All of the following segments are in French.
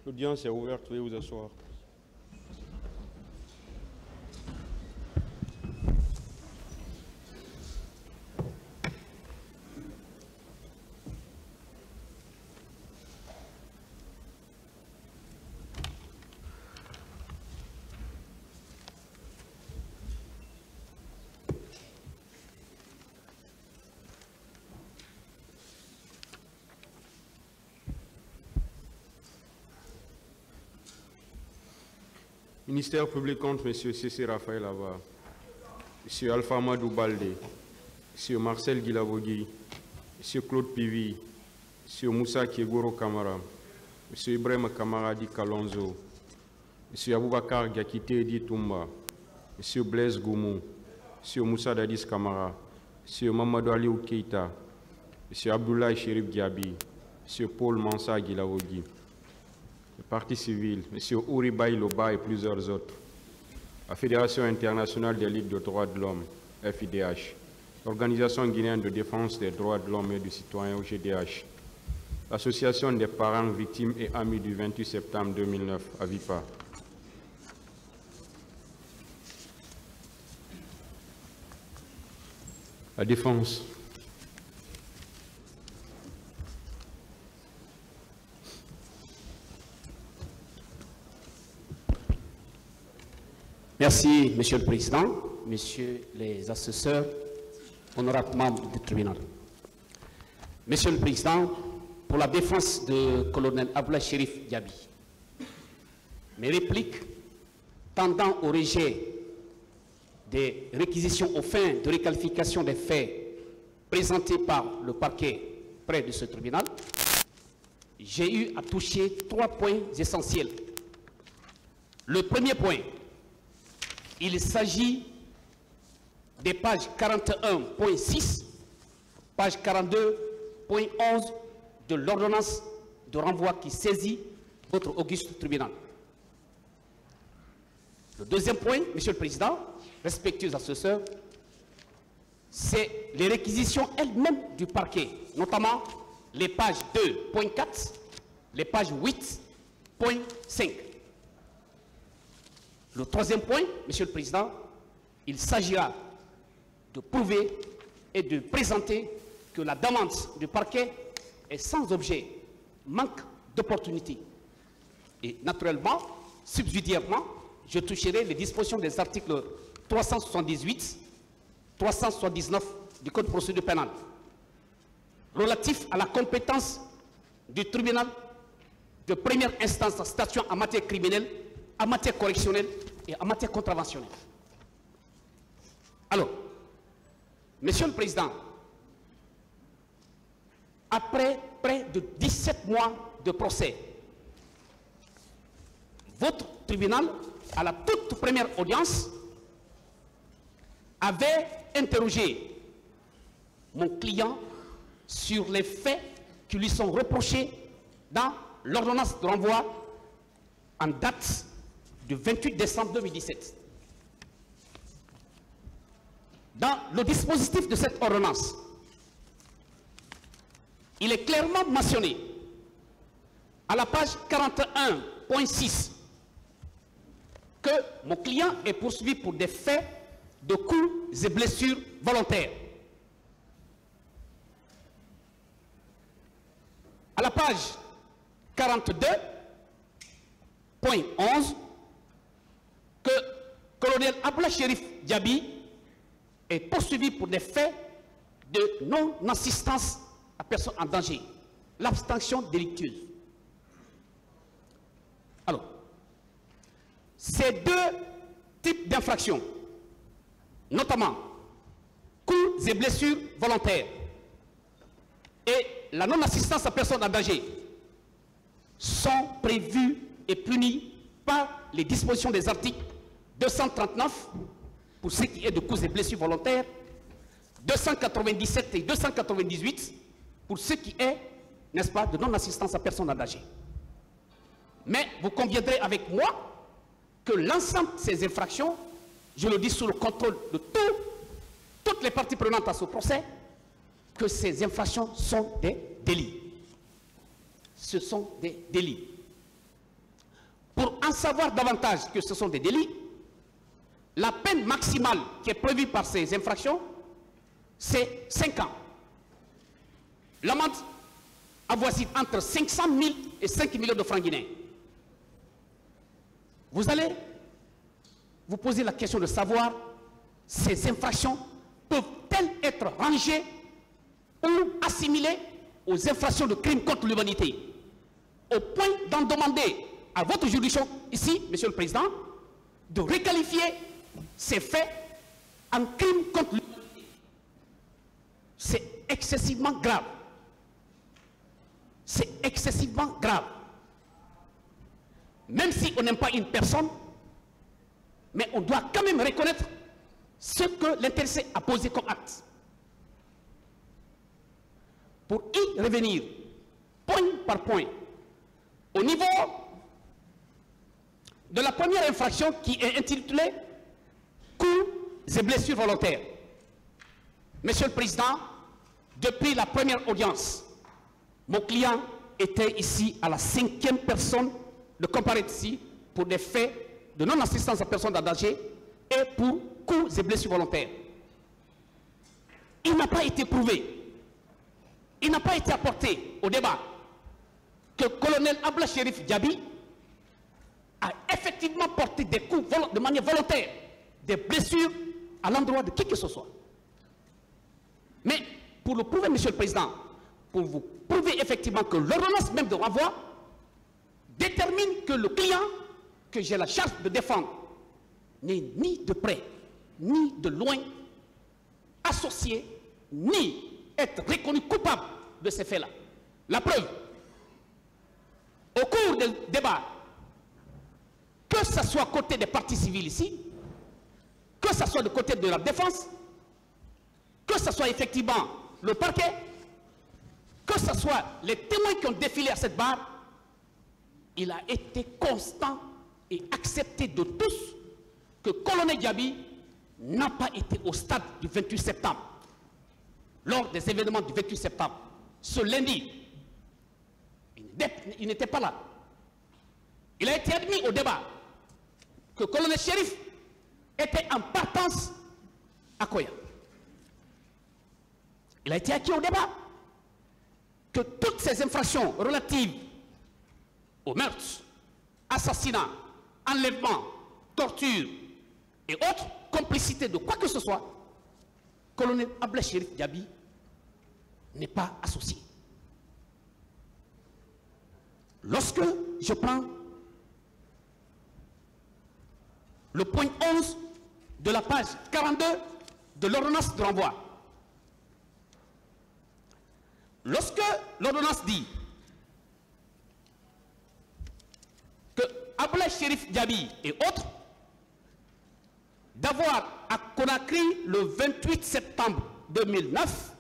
L'audience est ouverte, veuillez vous asseoir. Ministère public contre M. C.C. Raphaël Ava, M. Alpha Amadou Baldé, M. Marcel Guilavogui, M. Claude Pivi, M. Moussa Kiegoro Kamara, M. Ibrahim Kamaradi Kalonzo, M. Aboubakar Gakite Edi Toumba, M. Blaise Goumou, M. Moussa Dadis Kamara, M. Mamadou Aliou Keita, M. Abdoulaye Chérif Diaby, M. Paul Mansa Guilavogui. Le Parti civil, M. Ouribaï Loba et plusieurs autres. La Fédération internationale des ligues de droits de l'homme, FIDH. L'Organisation guinéenne de défense des droits de l'homme et du citoyen, OGDH. L'Association des parents, victimes et amis du 28 septembre 2009, AVIPA. La défense. Merci, Monsieur le Président, Messieurs les assesseurs, honorables membres du tribunal. Monsieur le Président, pour la défense de colonel Abdoulaye Chérif Diaby, mes répliques tendant au rejet des réquisitions aux fins de réqualification des faits présentés par le parquet près de ce tribunal, j'ai eu à toucher 3 points essentiels. Le premier point, il s'agit des pages 41.6, page 42.11 de l'ordonnance de renvoi qui saisit votre auguste tribunal. Le deuxième point, Monsieur le Président, respectueux assesseurs, c'est les réquisitions elles-mêmes du parquet, notamment les pages 2.4, les pages 8.5. Le troisième point, Monsieur le Président, il s'agira de prouver et de présenter que la demande du parquet est sans objet, manque d'opportunité. Et naturellement, subsidiairement, je toucherai les dispositions des articles 378, 379 du Code de procédure pénale, relatifs à la compétence du tribunal de première instance en statuant en matière criminelle, en matière correctionnelle et en matière contraventionnelle. Alors, Monsieur le Président, après près de 17 mois de procès, votre tribunal, à la toute première audience, avait interrogé mon client sur les faits qui lui sont reprochés dans l'ordonnance de renvoi en date du 28 décembre 2017. Dans le dispositif de cette ordonnance, il est clairement mentionné à la page 41.6 que mon client est poursuivi pour des faits de coups et blessures volontaires. À la page 42.11, que colonel Abdoulaye Chérif Diaby est poursuivi pour des faits de non-assistance à personne en danger, l'abstention délictueuse. Alors, ces deux types d'infractions, notamment coups et blessures volontaires et la non-assistance à personne en danger, sont prévus et punis par les dispositions des articles 239 pour ce qui est de coups et blessures volontaires, 297 et 298 pour ce qui est, n'est-ce pas, de non-assistance à personne en danger. Mais vous conviendrez avec moi que l'ensemble de ces infractions, je le dis sous le contrôle de toutes les parties prenantes à ce procès, que ces infractions sont des délits. Ce sont des délits. en savoir davantage que ce sont des délits, la peine maximale qui est prévue par ces infractions, c'est 5 ans. L'amende avoisine entre 500 000 et 5 millions de francs guinéens. Vous allez vous poser la question de savoir ces infractions peuvent-elles être rangées ou assimilées aux infractions de crimes contre l'humanité, au point d'en demander à votre juridiction ici, Monsieur le Président, de requalifier ces faits en crimes contre l'humanité. C'est excessivement grave. C'est excessivement grave. Même si on n'aime pas une personne, mais on doit quand même reconnaître ce que l'intéressé a posé comme acte. Pour y revenir, point par point, au niveau de la première infraction qui est intitulée « Coups et blessures volontaires ». Monsieur le Président, depuis la première audience, mon client était ici à la 5e personne de comparaître ici pour des faits de non-assistance à personne en danger et pour coups et blessures volontaires. Il n'a pas été prouvé, il n'a pas été apporté au débat que le colonel Abla Chérif Diaby a effectivement porté des coups de manière volontaire, des blessures à l'endroit de qui que ce soit. Mais pour le prouver, Monsieur le Président, pour vous prouver effectivement que l'ordonnance même de renvoi détermine que le client que j'ai la charge de défendre n'est ni de près, ni de loin associé, ni être reconnu coupable de ces faits-là. La preuve, au cours des débats, que ce soit côté des parties civiles ici, que ce soit du côté de la défense, que ce soit effectivement le parquet, que ce soit les témoins qui ont défilé à cette barre, il a été constant et accepté de tous que le colonel Diaby n'a pas été au stade du 28 septembre. Lors des événements du 28 septembre, ce lundi, il n'était pas là. Il a été admis au débat que le colonel Chérif était en partance à Koya. Il a été acquis au débat que toutes ces infractions relatives au meurtre, assassinat, enlèvement, torture et autres complicités de quoi que ce soit, colonel Abla Chérif Diaby n'est pas associé. Lorsque je prends le point 11 de la page 42 de l'ordonnance de renvoi, lorsque l'ordonnance dit que Abla Chérif Diaby et autres d'avoir à Conakry le 28 septembre 2009,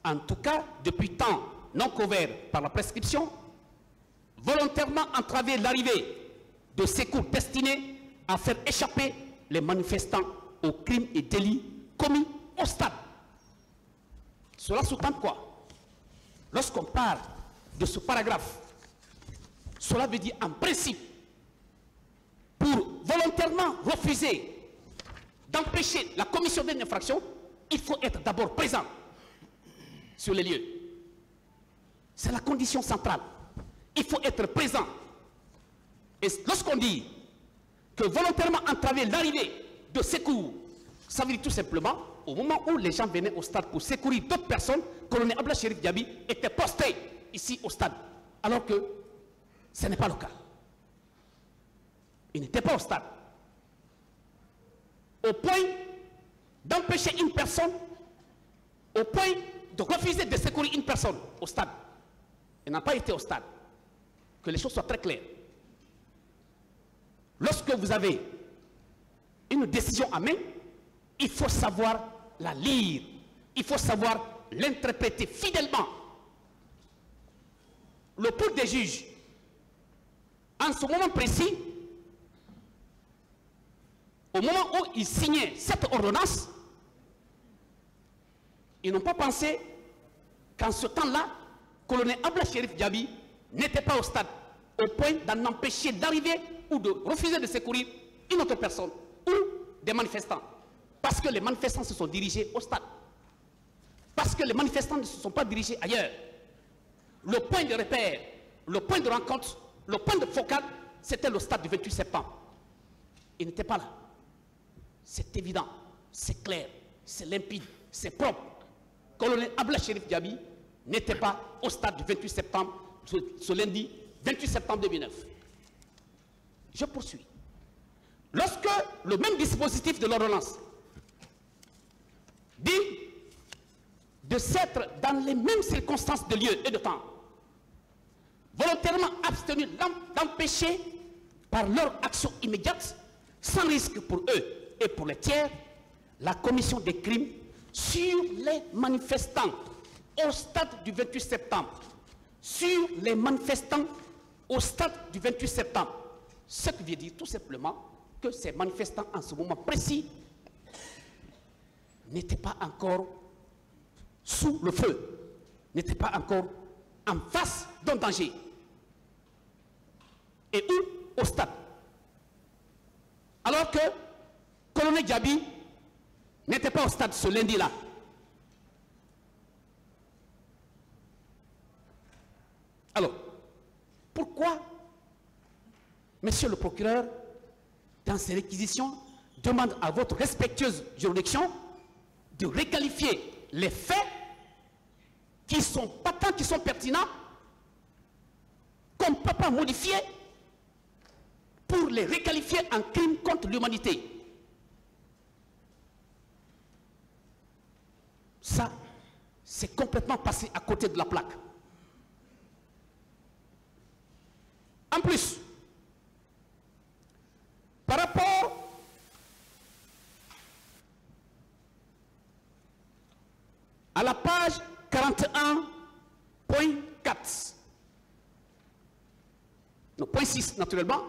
en tout cas depuis temps non couvert par la prescription, volontairement entravé l'arrivée de secours destinés à faire échapper les manifestants aux crimes et délits commis au stade. Cela sous-tend quoi? Lorsqu'on parle de ce paragraphe, cela veut dire en principe, pour volontairement refuser d'empêcher la commission d'une infraction, il faut être d'abord présent sur les lieux. C'est la condition centrale. Il faut être présent. Et lorsqu'on dit que volontairement entraver l'arrivée de secours, ça veut dire tout simplement, au moment où les gens venaient au stade pour secourir d'autres personnes, le colonel Abla Chérif Diaby était posté ici au stade, alors que ce n'est pas le cas. Il n'était pas au stade. Au point d'empêcher une personne, au point de refuser de secourir une personne au stade. Il n'a pas été au stade. Que les choses soient très claires. Lorsque vous avez une décision à main, il faut savoir la lire. Il faut savoir l'interpréter fidèlement. Le pôle des juges, en ce moment précis, au moment où ils signaient cette ordonnance, ils n'ont pas pensé qu'en ce temps-là, le colonel Abla Chérif Diaby n'était pas au stade, au point d'en empêcher d'arriver ou de refuser de secourir une autre personne ou des manifestants. Parce que les manifestants se sont dirigés au stade. Parce que les manifestants ne se sont pas dirigés ailleurs. Le point de repère, le point de rencontre, le point de focal, c'était le stade du 28 septembre. Il n'était pas là. C'est évident, c'est clair, c'est limpide, c'est propre. Colonel Abla Cherif Diaby n'était pas au stade du 28 septembre, ce lundi 28 septembre 2009. Je poursuis. Lorsque le même dispositif de l'ordonnance dit de s'être dans les mêmes circonstances de lieu et de temps, volontairement abstenus d'empêcher par leur action immédiate, sans risque pour eux et pour les tiers, la commission des crimes sur les manifestants au stade du 28 septembre. Sur les manifestants au stade du 28 septembre. Ce qui veut dire tout simplement que ces manifestants en ce moment précis n'étaient pas encore sous le feu, n'étaient pas encore en face d'un danger. Et où? Au stade. Alors que Colonel Diaby n'était pas au stade ce lundi-là. Alors, pourquoi, monsieur le procureur, dans ces réquisitions, demande à votre respectueuse juridiction de requalifier les faits qui sont patents, qui sont pertinents, qu'on ne peut pas modifier pour les requalifier en crime contre l'humanité? Ça, c'est complètement passé à côté de la plaque. En plus, par rapport à la page 41.4, non, point 6 naturellement,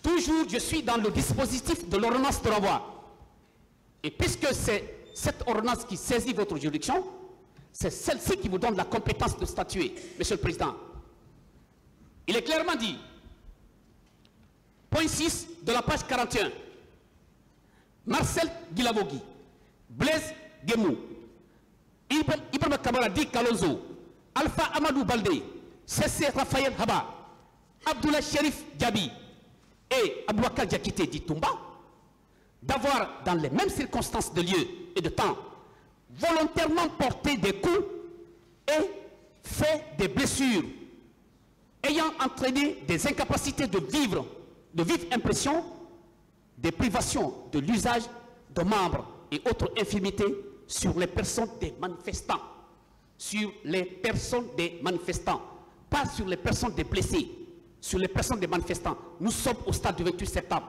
toujours je suis dans le dispositif de l'ordonnance de renvoi. Et puisque c'est cette ordonnance qui saisit votre juridiction, c'est celle-ci qui vous donne la compétence de statuer, Monsieur le Président. Il est clairement dit, point 6 de la page 41, Marcel Guilavogui, Blaise Guémou, Ibrahima Kamaradi Kalonzo, Alpha Amadou Baldé, Cessé Raphaël Haba, Abdoulaye Cherif Diaby et Abouakar Diakité Ditumba, d'avoir, dans les mêmes circonstances de lieu et de temps, volontairement porté des coups et fait des blessures, ayant entraîné des incapacités de vivre, de vive impression, des privations de l'usage de membres et autres infirmités sur les personnes des manifestants. Sur les personnes des manifestants, pas sur les personnes des blessés, sur les personnes des manifestants. Nous sommes au stade du 28 septembre.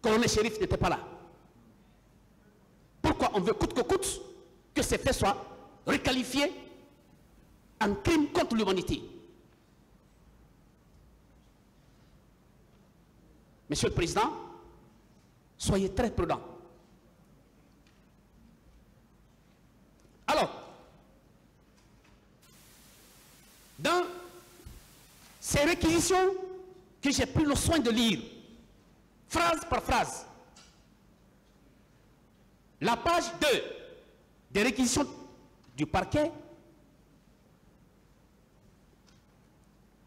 Colonel Cherif n'était pas là. Pourquoi on veut coûte que coûte que ces faits soient requalifiés en crime contre l'humanité? Monsieur le Président, soyez très prudent. Alors, dans ces réquisitions que j'ai pris le soin de lire, phrase par phrase, la page 2 des réquisitions du parquet,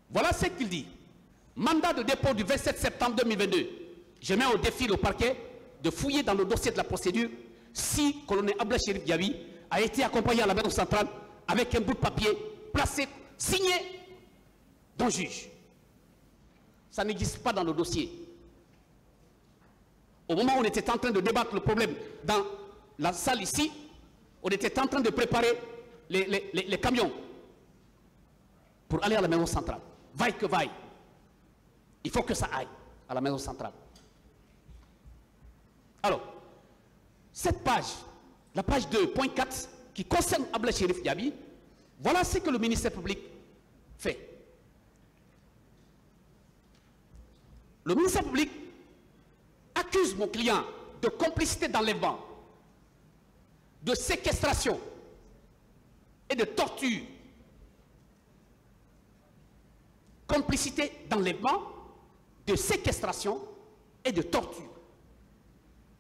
voilà ce qu'il dit. Mandat de dépôt du 27 septembre 2022. Je mets au défi le parquet de fouiller dans le dossier de la procédure si colonel Abla Cherif Diaby a été accompagné à la maison centrale avec un bout de papier placé, signé d'un juge. Ça n'existe pas dans le dossier. Au moment où on était en train de débattre le problème dans la salle ici, on était en train de préparer les camions pour aller à la maison centrale. Vaille que vaille. Il faut que ça aille à la maison centrale. Alors, cette page, la page 2.4, qui concerne Abla Cherif Diaby, voilà ce que le ministère public fait. Le ministère public accuse mon client de complicité d'enlèvement, de séquestration et de torture. complicité d'enlèvement, de séquestration et de torture.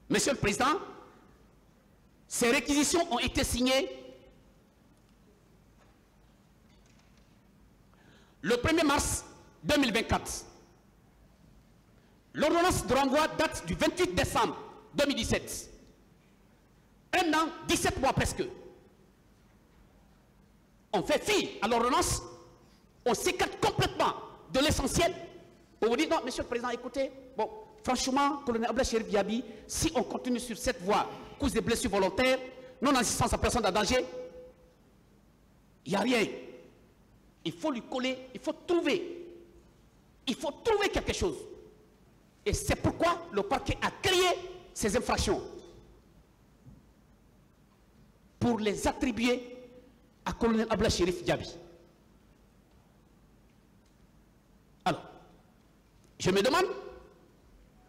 Monsieur le Président, ces réquisitions ont été signées le 1er mars 2024. L'ordonnance de renvoi date du 28 décembre 2017. 1 an, 17 mois presque. On fait fi à l'ordonnance, on s'écarte complètement de l'essentiel. On vous dit, non, Monsieur le Président, écoutez, bon, franchement, colonel Abdoulaye Chérif Diaby, si on continue sur cette voie, cause des blessures volontaires, non-assistance à personne en danger, il n'y a rien. Il faut lui coller, il faut trouver quelque chose. Et c'est pourquoi le parquet a créé ces infractions. Pour les attribuer à colonel Abdoulaye Chérif Diaby. Alors, je me demande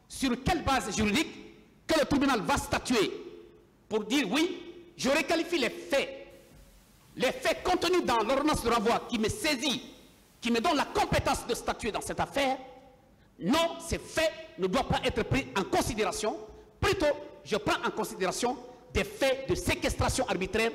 sur quelle base juridique que le tribunal va statuer pour dire oui, je requalifie les faits contenus dans l'ordonnance de renvoi qui me saisit, qui me donne la compétence de statuer dans cette affaire. Non, ces faits ne doivent pas être pris en considération. Plutôt, je prends en considération des faits de séquestration arbitraire